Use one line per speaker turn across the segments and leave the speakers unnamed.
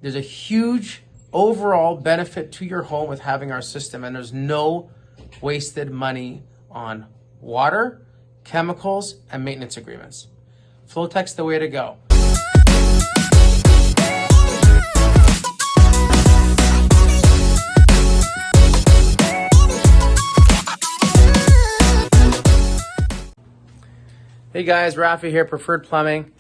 There's a huge overall benefit to your home with having our system, and there's no wasted money on water, chemicals, and maintenance agreements. FlowTech's the way to go. Hey guys, Rafi here, Preferred Plumbing.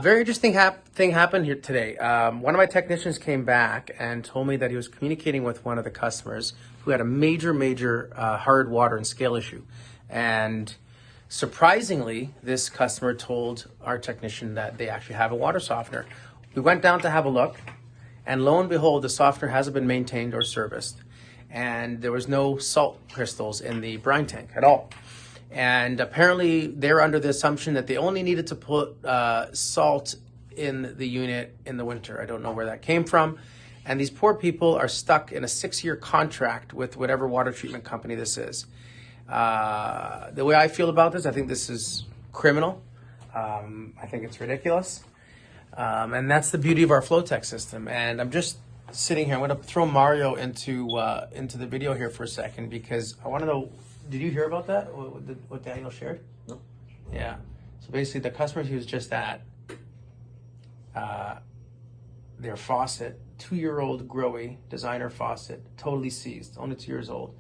Very interesting thing happened here today. One of my technicians came back and told me that he was communicating with one of the customers who had a major hard water and scale issue. And surprisingly, this customer told our technician that they actually have a water softener. We went down to have a look, and lo and behold, the softener hasn't been maintained or serviced. And there was no salt crystals in the brine tank at all. And apparently they're under the assumption that they only needed to put salt in the unit in the winter. I don't know where that came from. And these poor people are stuck in a 6-year contract with whatever water treatment company this is. The way I feel about this, I think this is criminal. I think it's ridiculous. And that's the beauty of our FlowTech system. And I'm just sitting here. I'm going to throw Mario into the video here for a second, because I want to know, did you hear about that? What Daniel shared?
No.
Yeah. So basically, the customer he was just at, their faucet, 2-year-old Growy designer faucet, totally seized, only 2 years old.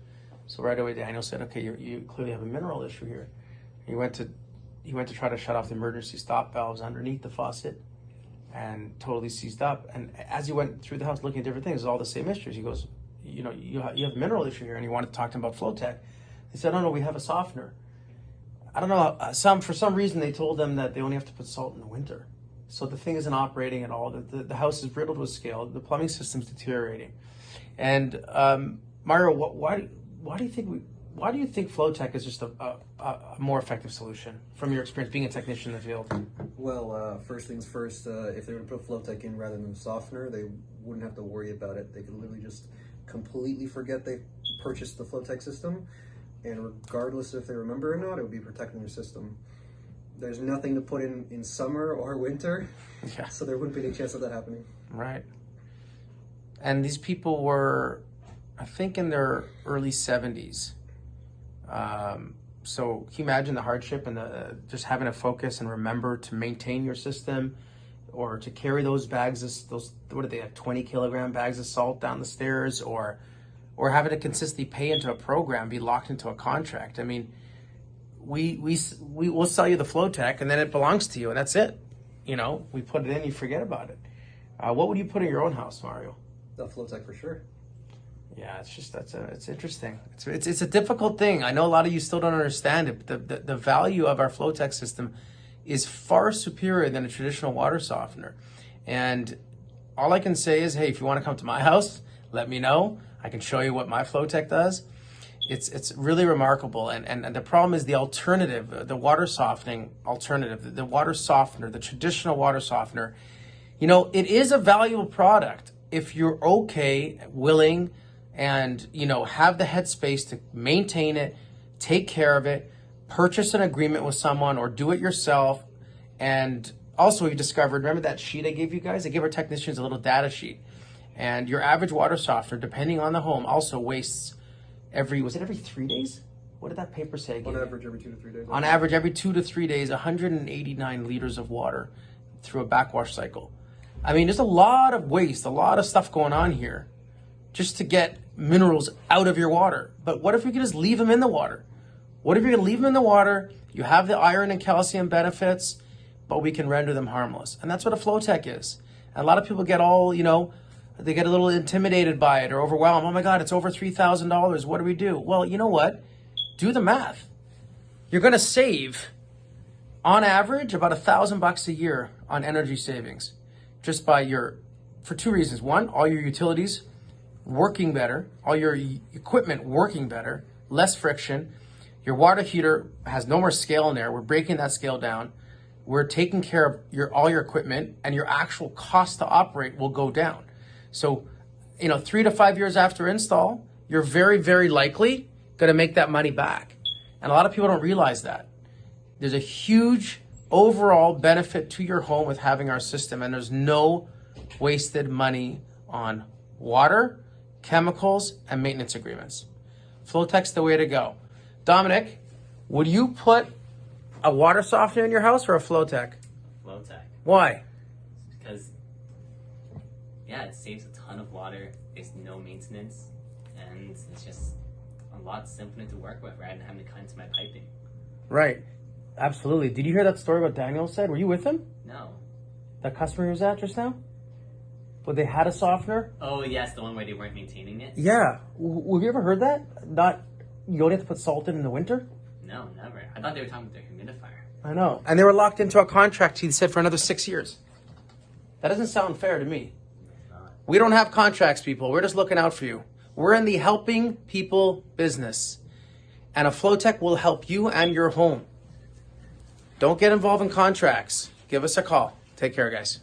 So right away, Daniel said, "Okay, you clearly have a mineral issue here." He went to try to shut off the emergency stop valves underneath the faucet, and totally seized up. And as he went through the house looking at different things, all the same issues. He goes, "You know, you have a mineral issue here," and he wanted to talk to him about FlowTech. They said, "No, we have a softener." I don't know, for some reason they told them that they only have to put salt in the winter. So the thing isn't operating at all. The house is riddled with scale. The plumbing system's deteriorating. And Mario, why do you think FlowTech is just a more effective solution from your experience being a technician in the field?
Well, first things first, if they were to put FlowTech in rather than softener, they wouldn't have to worry about it. They could literally just completely forget they purchased the FlowTech system. And regardless if they remember or not, it would be protecting their system. There's nothing to put in summer or winter,
Yeah.
so there wouldn't be any chance of that happening.
Right. And these people were, I think, in their early 70s. So can you imagine the hardship and just having to focus and remember to maintain your system, or to carry those bags, those what do they have, 20-kilogram bags of salt down the stairs, or having to consistently pay into a program, be locked into a contract. I mean, we'll sell you the FlowTech, and then it belongs to you, and that's it. You know, we put it in, you forget about it. What would you put in your own house, Mario?
The FlowTech for sure.
Yeah, it's just it's interesting. It's a difficult thing. I know a lot of you still don't understand it. But the value of our FlowTech system is far superior than a traditional water softener. And all I can say is, hey, if you want to come to my house, let me know. I can show you what my FlowTech does. It's really remarkable. And the problem is the alternative, the water softening alternative, the water softener, the traditional water softener. You know, it is a valuable product if you're okay, willing, and, you know, have the headspace to maintain it, take care of it, purchase an agreement with someone, or do it yourself. And also, we discovered, remember that sheet I gave you guys? I gave our technicians a little data sheet. And your average water softener, depending on the home, also wastes every 3 days? What did that paper say again?
On average, every 2 to 3 days.
On average, every 2 to 3 days, 189 liters of water through a backwash cycle. I mean, there's a lot of waste, a lot of stuff going on here just to get minerals out of your water. But what if we could just leave them in the water? What if you're going to leave them in the water? You have the iron and calcium benefits, but we can render them harmless. And that's what a FlowTech is. And a lot of people get all, you know, they get a little intimidated by it or overwhelmed. Oh my God, it's over $3,000. What do we do? Well, you know what? Do the math. You're going to save, on average, about $1,000 a year on energy savings, just by for 2 reasons. One, all your utilities working better, all your equipment working better, less friction. Your water heater has no more scale in there. We're breaking that scale down. We're taking care of all your equipment, and your actual cost to operate will go down. So, you know, 3 to 5 years after install, you're very, very likely going to make that money back. And a lot of people don't realize that. There's a huge overall benefit to your home with having our system, and there's no wasted money on water, chemicals, and maintenance agreements. FlowTech's the way to go. Dominic, would you put a water softener in your house or a FlowTech?
FlowTech.
Why?
Because, yeah, it saves a ton of water. There's no maintenance, and it's just a lot simpler to work with rather than having to cut into my piping.
Right. Absolutely. Did you hear that story what Daniel said? Were you with him?
No.
That customer he was at just now? Where they had a softener?
Oh, yes, the one where they weren't maintaining it?
Yeah. Have you ever heard that? You don't have to put salt in the winter?
No, never. I thought they were talking about their humidifier.
I know. And they were locked into a contract, he said, for another 6 years. That doesn't sound fair to me.
It's not.
We don't have contracts, people. We're just looking out for you. We're in the helping people business. And a FlowTech will help you and your home. Don't get involved in contracts. Give us a call. Take care, guys.